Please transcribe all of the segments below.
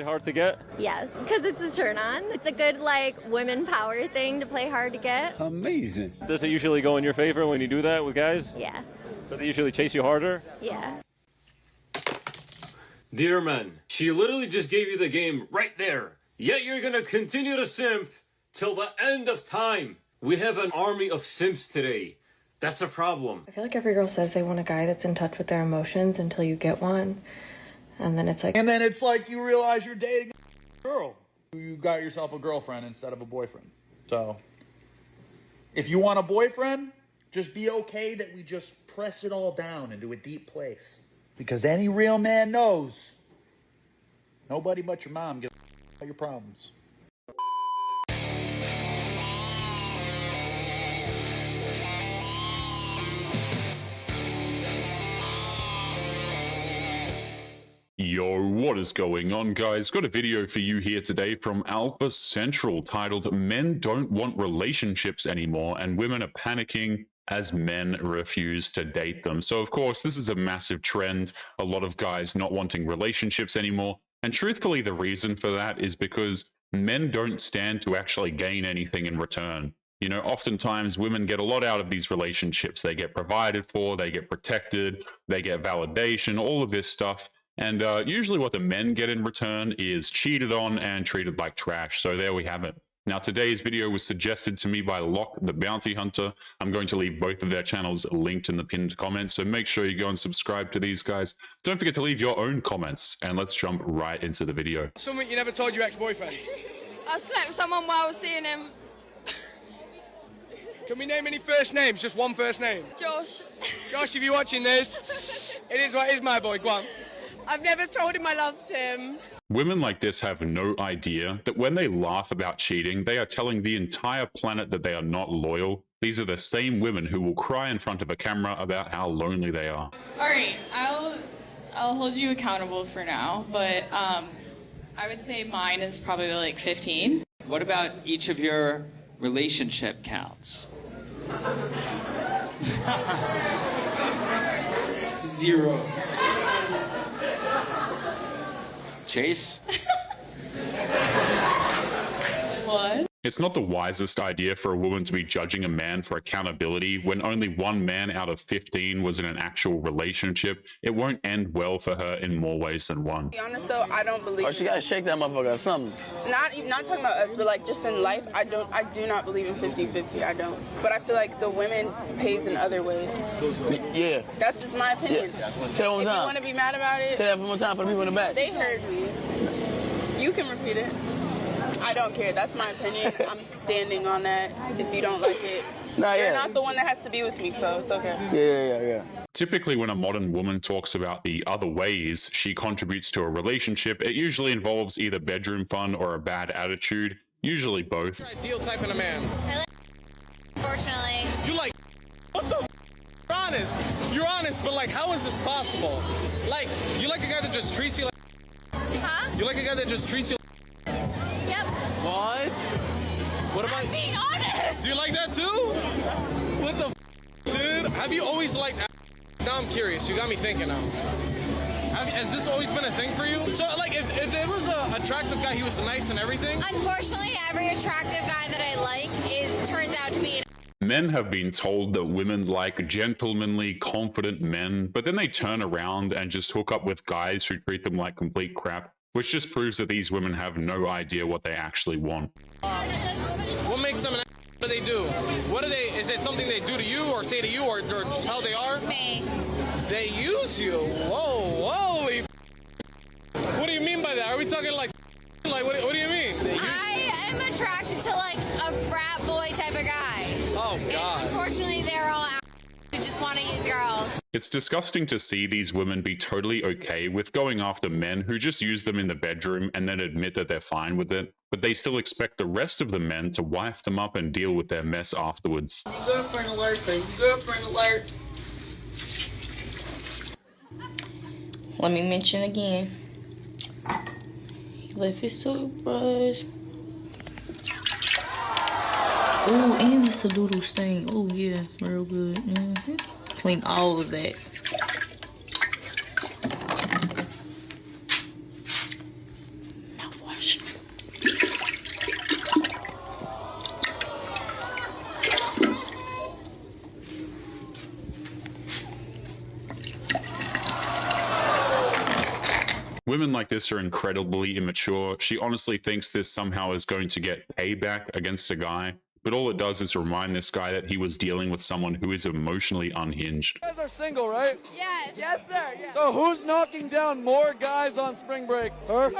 Hard to get? Yes, because it's a turn on. It's a good, like, women power thing to play hard to get. Amazing. Does it usually go in your favor when you do that with guys? Yeah. So they usually chase you harder? Yeah. Dear man, she literally just gave you the game right there. Yet you're gonna continue to simp till the end of time. We have an army of simps today. That's a problem. I feel like every girl says they want a guy that's in touch with their emotions until you get one. And then it's like you realize you're dating a girl. You got yourself a girlfriend instead of a boyfriend. So if you want a boyfriend, just be okay that we just press it all down into a deep place. Because any real man knows nobody but your mom gives all your problems. Yo, what is going on, guys? Got a video for you here today from Alpha Central titled Men Don't Want Relationships Anymore and Women Are Panicking as Men Refuse to Date Them. So, of course, this is a massive trend. A lot of guys not wanting relationships anymore. And truthfully, the reason for that is because men don't stand to actually gain anything in return. You know, oftentimes women get a lot out of these relationships. They get provided for, they get protected, they get validation, all of this stuff. And usually what the men get in return is cheated on and treated like trash. So there we have it. Now, today's video was suggested to me by Locke the Bounty Hunter. I'm going to leave both of their channels linked in the pinned comments. So make sure you go and subscribe to these guys. Don't forget to leave your own comments. And let's jump right into the video. Something you never told your ex-boyfriend. I slept with someone while I was seeing him. Can we name any first names? Just one first name. Josh. Josh, if you're watching this, it is what is my boy. Go on. I've never told him I loved him. Women like this have no idea that when they laugh about cheating, they are telling the entire planet that they are not loyal. These are the same women who will cry in front of a camera about how lonely they are. All right, I'll hold you accountable for now, but I would say mine is probably like 15. What about each of your relationship counts? 0. Chase? What? It's not the wisest idea for a woman to be judging a man for accountability when only one man out of 15 was in an actual relationship. It won't end well for her in more ways than one. To be honest though, I don't believe. Oh, she gotta shake that motherfucker or something. Not talking about us, but like just in life, I do not believe in 50-50. I don't. But I feel like the women pays in other ways. Yeah. That's just my opinion. Yeah. Say that one more time. If you want to be mad about it, say that one more time for the people in the back. They heard me. You can repeat it. I don't care. That's my opinion. I'm standing on that. If you don't like it, you're not the one that has to be with me, so it's okay. Yeah. Typically, when a modern woman talks about the other ways she contributes to a relationship, it usually involves either bedroom fun or a bad attitude, usually both. Ideal type of a man. I like unfortunately. You like what the You're honest. You're honest, but like how is this possible? Like, you like a guy that just treats you like Huh? You like a guy that just treats you Yep. What? What about I'm being honest. Do you like that too? What the dude? Have you always liked Now I'm curious. You got me thinking now. Has this always been a thing for you? So like if there was a attractive guy, he was nice and everything? Unfortunately, every attractive guy that I like turns out to be an Men have been told that women like gentlemanly, confident men, but then they turn around and just hook up with guys who treat them like complete crap, which just proves that these women have no idea what they actually want. What makes them an What do they do? What do they, is it something they do to you or say to you or just how they are? Use me. They use you? Whoa, holy What do you mean by that? Are we talking like what do you mean? I am attracted to like a frat boy type of guy. Oh God. And unfortunately, they're all who just want to use girls. It's disgusting to see these women be totally okay with going after men who just use them in the bedroom and then admit that they're fine with it, but they still expect the rest of the men to wife them up and deal with their mess afterwards. Girlfriend alert, baby. Girlfriend alert. Let me mention again. He left his toothbrush. Oh, and it's a doodle stain. Oh yeah, real good. Clean all of that. Mouthwash. Women like this are incredibly immature. She honestly thinks this somehow is going to get payback against a guy, but all it does is remind this guy that he was dealing with someone who is emotionally unhinged. You guys are single, right? Yes. Yes, sir. Yes. So who's knocking down more guys on spring break? Her?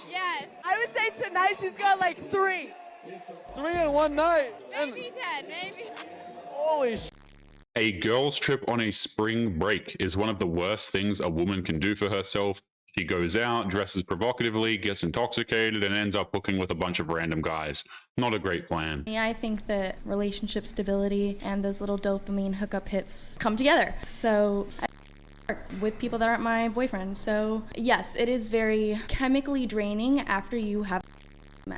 Yes. I would say tonight she's got like 3. 3 in one night. Maybe 10, maybe. Holy sh**. A girl's trip on a spring break is one of the worst things a woman can do for herself. She goes out, dresses provocatively, gets intoxicated, and ends up hooking with a bunch of random guys. Not a great plan. Yeah, I think that relationship stability and those little dopamine hookup hits come together. So I work with people that aren't my boyfriend. So yes, it is very chemically draining after you have,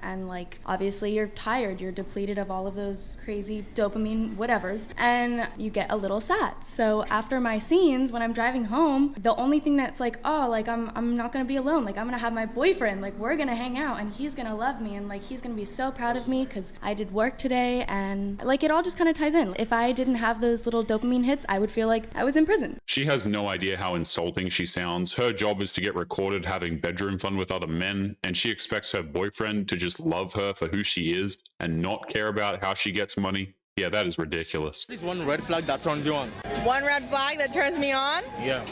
and like obviously you're tired, you're depleted of all of those crazy dopamine whatevers, and you get a little sad. So after my scenes, when I'm driving home, the only thing that's like, oh, like I'm not gonna be alone, like I'm gonna have my boyfriend, like we're gonna hang out and he's gonna love me and like he's gonna be so proud of me because I did work today, and like it all just kind of ties in. If I didn't have those little dopamine hits, I would feel like I was in prison. She has no idea how insulting she sounds. Her job is to get recorded having bedroom fun with other men, and she expects her boyfriend to just love her for who she is and not care about how she gets money. Yeah, that is ridiculous. There's one red flag that turns you on. One red flag that turns me on? Yeah.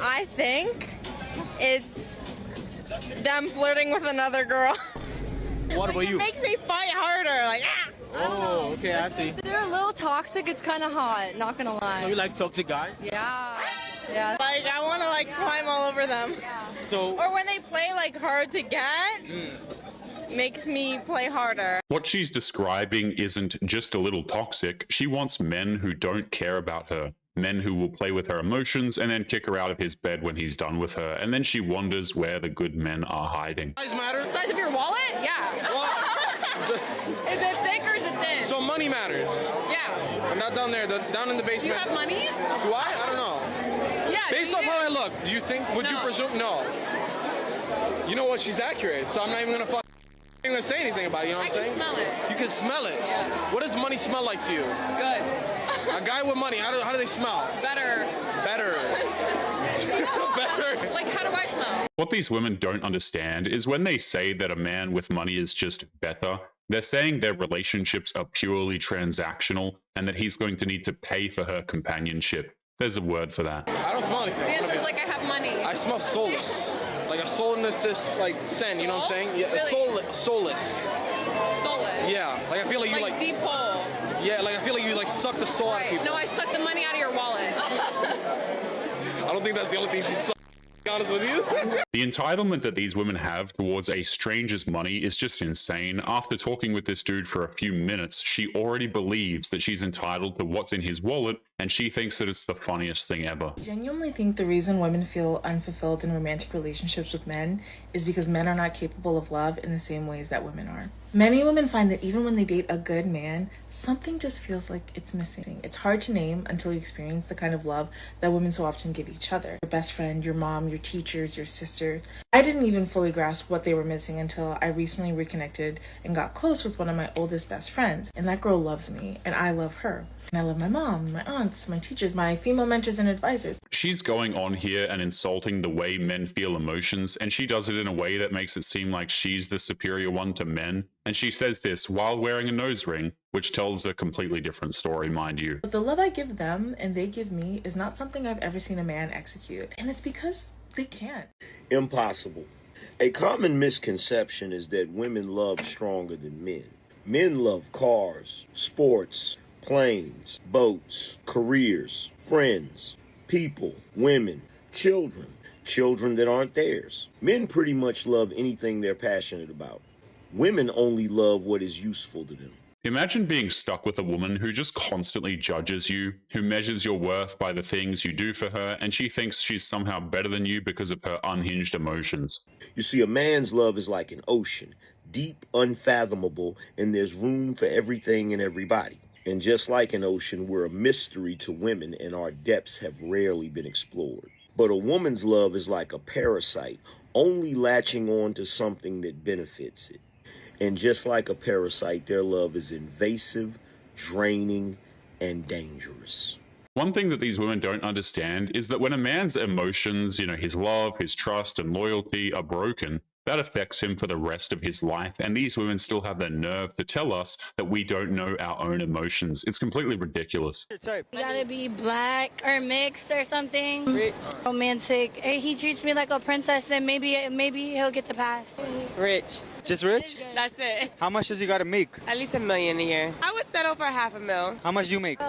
I think it's them flirting with another girl. What about It you? makes me fight harder, like, ah! Oh, okay, I see. They're a little toxic, it's kind of hot, not gonna lie. So you like toxic guys? Yeah. Yeah. Like, I want to, like, climb all over them. Yeah. So. Or when they play, like, hard to get, makes me play harder. What she's describing isn't just a little toxic. She wants men who don't care about her. Men who will play with her emotions and then kick her out of his bed when he's done with her. And then she wonders where the good men are hiding. Size matter? Size of your wallet? Yeah. Is it thick or is it thin? So money matters. Yeah. I'm not down there, down in the basement. Do you have money? Do I? I don't know. Yeah. Based off how I look, do you think, would you presume? No. You know what, she's accurate, so I'm not even gonna I'm gonna say anything about it, you know what I'm saying? I can smell it. You can smell it? Yeah. What does money smell like to you? Good. A guy with money, how do they smell? Better. Better. Better. Like, how do I smell? What these women don't understand is when they say that a man with money is just better, they're saying their relationships are purely transactional and that he's going to need to pay for her companionship. There's a word for that. I don't smell anything. The answer's like, I have money. I smell soulless. Like a soulless, like scent, you know what I'm saying? Yeah, Really? soulless. Soulless. Yeah, like I feel like you like deep hole. Yeah, like I feel like you like suck the soul out of people. No, I suck the money out of your wallet. I don't think that's the only thing she sucked. To be honest with you. The entitlement that these women have towards a stranger's money is just insane. After talking with this dude for a few minutes, she already believes that she's entitled to what's in his wallet, and she thinks that it's the funniest thing ever. I genuinely think the reason women feel unfulfilled in romantic relationships with men is because men are not capable of love in the same ways that women are. Many women find that even when they date a good man, something just feels like it's missing. It's hard to name until you experience the kind of love that women so often give each other. Your best friend, your mom, your teachers, your sister. I didn't even fully grasp what they were missing until I recently reconnected and got close with one of my oldest best friends. And that girl loves me, and I love her. And I love my mom, my aunts, my teachers, my female mentors and advisors. She's going on here and insulting the way men feel emotions, and she does it in a way that makes it seem like she's the superior one to men. And she says this while wearing a nose ring, which tells a completely different story, mind you. But the love I give them and they give me is not something I've ever seen a man execute. And it's because they can't. Impossible. A common misconception is that women love stronger than men. Men love cars, sports, planes, boats, careers, friends, people, women, children that aren't theirs. Men pretty much love anything they're passionate about. Women only love what is useful to them. Imagine being stuck with a woman who just constantly judges you, who measures your worth by the things you do for her, and she thinks she's somehow better than you because of her unhinged emotions. You see, a man's love is like an ocean, deep, unfathomable, and there's room for everything and everybody. And just like an ocean, we're a mystery to women, and our depths have rarely been explored. But a woman's love is like a parasite, only latching on to something that benefits it. And just like a parasite, their love is invasive, draining, and dangerous. One thing that these women don't understand is that when a man's emotions, his love, his trust, and loyalty are broken, that affects him for the rest of his life. And these women still have the nerve to tell us that we don't know our own emotions. It's completely ridiculous. You gotta be black or mixed or something. Rich. Romantic. Hey, he treats me like a princess, then maybe he'll get the pass. Rich. Just rich? That's it. How much does he got to make? At least $1 million a year. I would settle for $500,000. How much do you make?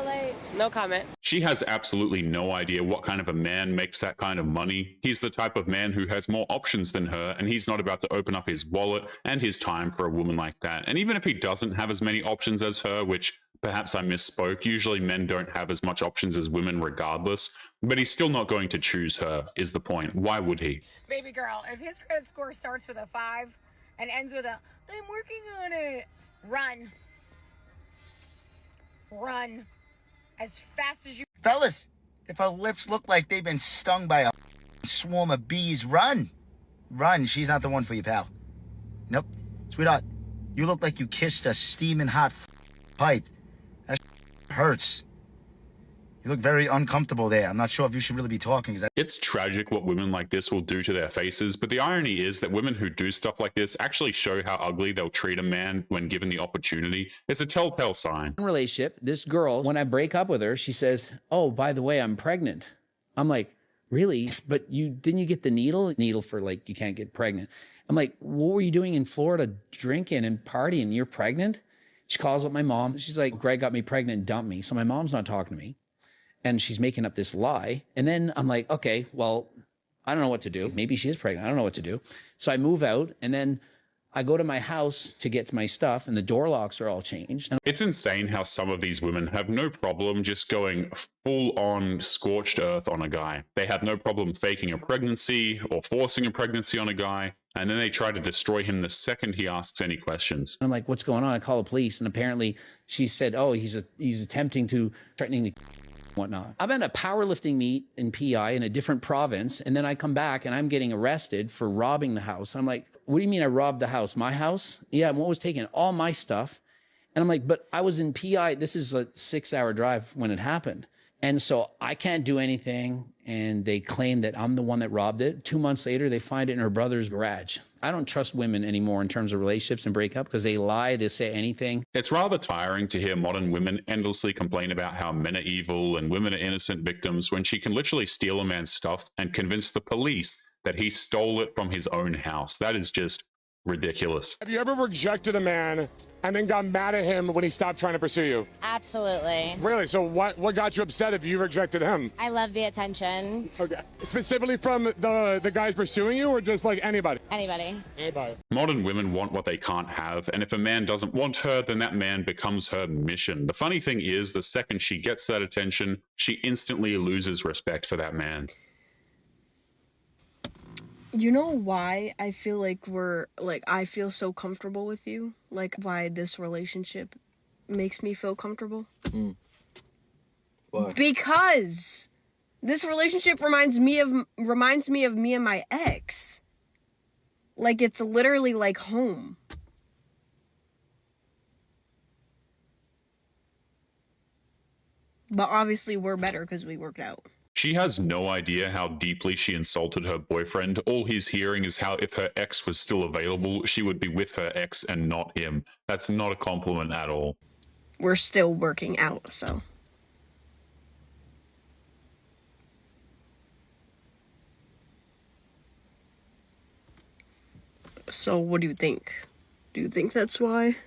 No comment. She has absolutely no idea what kind of a man makes that kind of money. He's the type of man who has more options than her, and he's not about to open up his wallet and his time for a woman like that. And even if he doesn't have as many options as her, which perhaps I misspoke, usually men don't have as much options as women regardless, but he's still not going to choose her, is the point. Why would he? Baby girl, if his credit score starts with a 5 and ends with a, I'm working on it, run. Run. As fast as you... Fellas, if our lips look like they've been stung by a swarm of bees, run. Run, she's not the one for you, pal. Nope. Sweetheart, you look like you kissed a steaming hot pipe. That hurts. You look very uncomfortable there. I'm not sure if you should really be talking. It's tragic what women like this will do to their faces, but the irony is that women who do stuff like this actually show how ugly they'll treat a man when given the opportunity. It's a telltale sign. Relationship, this girl, when I break up with her, she says, oh, by the way, I'm pregnant. I'm like, really? But didn't you get the needle? Needle for like, you can't get pregnant. I'm like, what were you doing in Florida drinking and partying? You're pregnant? She calls up my mom. She's like, Greg got me pregnant and dumped me. So my mom's not talking to me. And she's making up this lie. And then I'm like, okay, well, I don't know what to do. Maybe she is pregnant. I don't know what to do. So I move out and then I go to my house to get to my stuff and the door locks are all changed. It's insane how some of these women have no problem just going full on scorched earth on a guy. They have no problem faking a pregnancy or forcing a pregnancy on a guy. And then they try to destroy him the second he asks any questions. I'm like, what's going on? I call the police. And apparently she said, oh, he's attempting to threatening to whatnot. I'm at a powerlifting meet in PI in a different province, and then I come back and I'm getting arrested for robbing the house. I'm like, what do you mean I robbed the house? My house? Yeah, and what was taken? All my stuff. And I'm like, but I was in PI. This is a 6-hour drive when it happened. And so I can't do anything. And they claim that I'm the one that robbed it. 2 months later, they find it in her brother's garage. I don't trust women anymore in terms of relationships and breakup because they lie, they say anything. It's rather tiring to hear modern women endlessly complain about how men are evil and women are innocent victims when she can literally steal a man's stuff and convince the police that he stole it from his own house. That is just ridiculous. Have you ever rejected a man and then got mad at him when he stopped trying to pursue you? Absolutely. Really? So what got you upset if you rejected him? I love the attention. Okay. Specifically from the guys pursuing you or just like anybody? Anybody. Anybody. Modern women want what they can't have, and if a man doesn't want her, then that man becomes her mission. The funny thing is, the second she gets that attention, she instantly loses respect for that man. You know why I feel like I feel so comfortable with you? Like why this relationship makes me feel comfortable? Why? Because this relationship reminds me of me and my ex. Like it's literally like home. But obviously we're better because we worked out. She has no idea how deeply she insulted her boyfriend. All he's hearing is how if her ex was still available, she would be with her ex and not him. That's not a compliment at all. We're still working out, so. So what do you think? Do you think that's why?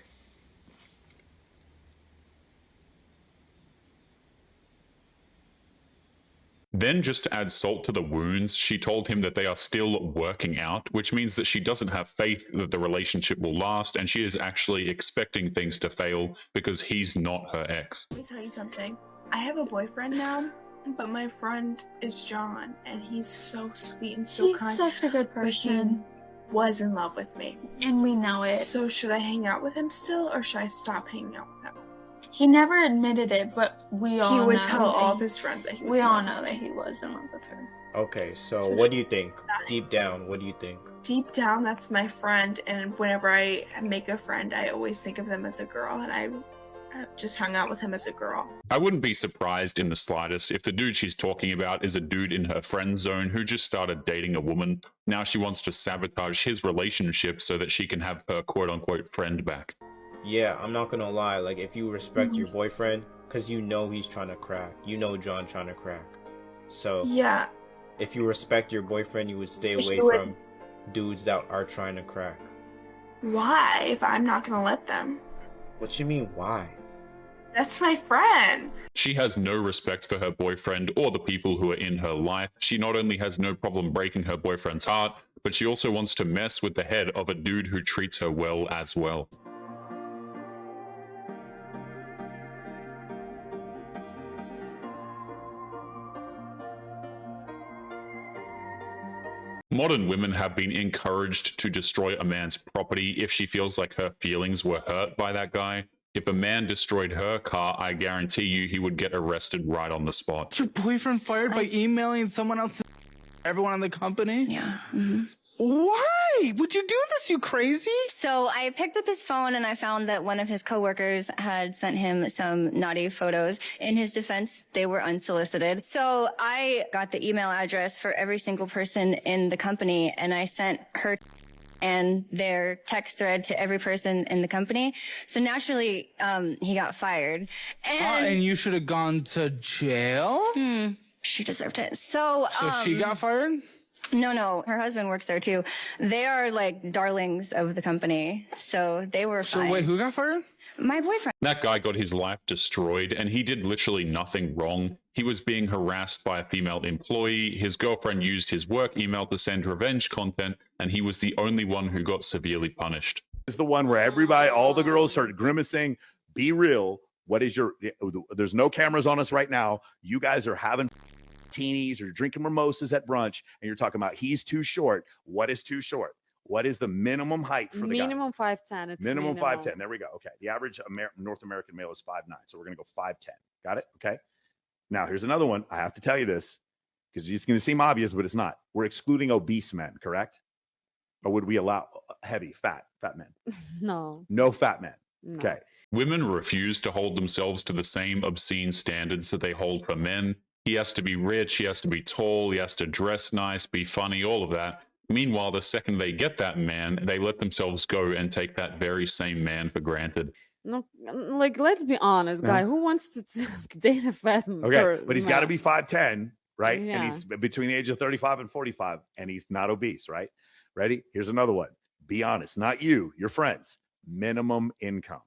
Then, just to add salt to the wounds, she told him that they are still working out, which means that she doesn't have faith that the relationship will last, and she is actually expecting things to fail because he's not her ex. Let me tell you something. I have a boyfriend now, but my friend is John, and he's so sweet and so kind. He's such a good person. But he was in love with me. And we know it. So should I hang out with him still, or should I stop hanging out with him? He never admitted it, but we all know. He would tell all of his friends that he was We in all love know with that me. he was in love with her. Okay, so what do you think? Deep down, what do you think? Deep down, that's my friend, and whenever I make a friend, I always think of them as a girl, and I just hung out with him as a girl. I wouldn't be surprised in the slightest if the dude she's talking about is a dude in her friend zone who just started dating a woman. Now she wants to sabotage his relationship so that she can have her quote-unquote friend back. Yeah, I'm not gonna lie, like, if you respect your boyfriend, because you know he's trying to crack. You know John trying to crack. So, yeah, if you respect your boyfriend, you would stay away from dudes that are trying to crack. Why, if I'm not gonna let them? What you mean, why? That's my friend. She has no respect for her boyfriend or the people who are in her life. She not only has no problem breaking her boyfriend's heart, but she also wants to mess with the head of a dude who treats her well as well. Modern women have been encouraged to destroy a man's property if she feels like her feelings were hurt by that guy. If a man destroyed her car, I guarantee you he would get arrested right on the spot. Your boyfriend fired by emailing someone else, everyone in the company? Yeah. Why would you do this, you crazy? So I picked up his phone and I found that one of his coworkers had sent him some naughty photos. In his defense, they were unsolicited. So I got the email address for every single person in the company and I sent her and their text thread to every person in the company. So naturally, he got fired. And you should have gone to jail? She deserved it. So she got fired? No, her husband works there too. They are like darlings of the company, so they were fine. So wait, who got fired? My boyfriend. That guy got his life destroyed, and he did literally nothing wrong. He was being harassed by a female employee. His girlfriend used his work email to send revenge content, and he was the only one who got severely punished. It's the one where everybody, all the girls started grimacing. Be real. What is your? There's no cameras on us right now. You guys are having teenies or drinking mimosas at brunch, and you're talking about he's too short. What is too short? What is the minimum height for the guy? Minimum 5'10". It's minimum 5'10". There we go. Okay. The average North American male is 5'9". So we're going to go 5'10". Got it? Okay. Now here's another one. I have to tell you this because it's going to seem obvious, but it's not. We're excluding obese men, correct? Or would we allow heavy, fat men? No. No fat men. No. Okay. Women refuse to hold themselves to the same obscene standards that they hold for men. He has to be rich, he has to be tall, he has to dress nice, be funny, all of that. Meanwhile, the second they get that man, they let themselves go and take that very same man for granted. No, like, let's be honest, guy. Who wants to date a fat man? Okay, but he's got to be 5'10", right? Yeah. And he's between the age of 35 and 45, and he's not obese, right? Ready? Here's another one. Be honest, not you, your friends. Minimum income.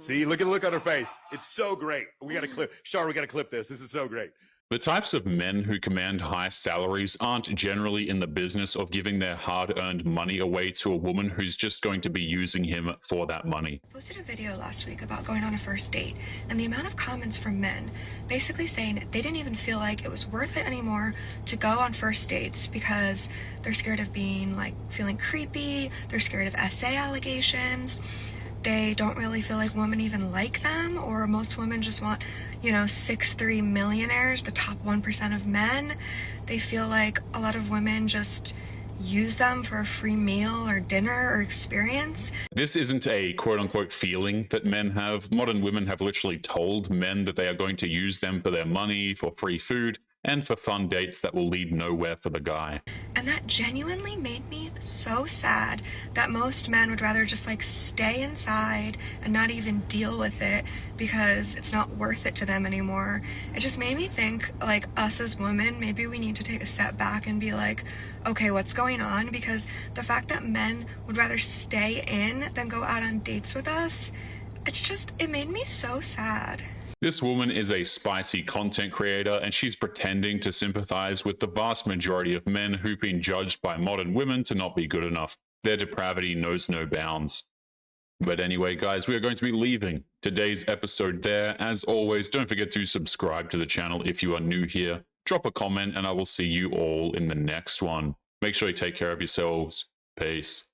See, look on her face. It's so great. We got to clip. Char, we got to clip this. This is so great. The types of men who command high salaries aren't generally in the business of giving their hard-earned money away to a woman who's just going to be using him for that money. I posted a video last week about going on a first date, and the amount of comments from men basically saying they didn't even feel like it was worth it anymore to go on first dates because they're scared of feeling creepy, they're scared of SA allegations. They don't really feel like women even like them, or most women just want, 6'3" millionaires, the top 1% of men. They feel like a lot of women just use them for a free meal or dinner or experience. This isn't a quote-unquote feeling that men have. Modern women have literally told men that they are going to use them for their money, for free food, and for fun dates that will lead nowhere for the guy. And that genuinely made me so sad that most men would rather just stay inside and not even deal with it because it's not worth it to them anymore. It just made me think, us as women, maybe we need to take a step back and be like, okay, what's going on? Because the fact that men would rather stay in than go out on dates with us, it made me so sad. This woman is a spicy content creator, and she's pretending to sympathize with the vast majority of men who've been judged by modern women to not be good enough. Their depravity knows no bounds. But anyway, guys, we are going to be leaving today's episode there. As always, don't forget to subscribe to the channel if you are new here. Drop a comment, and I will see you all in the next one. Make sure you take care of yourselves. Peace.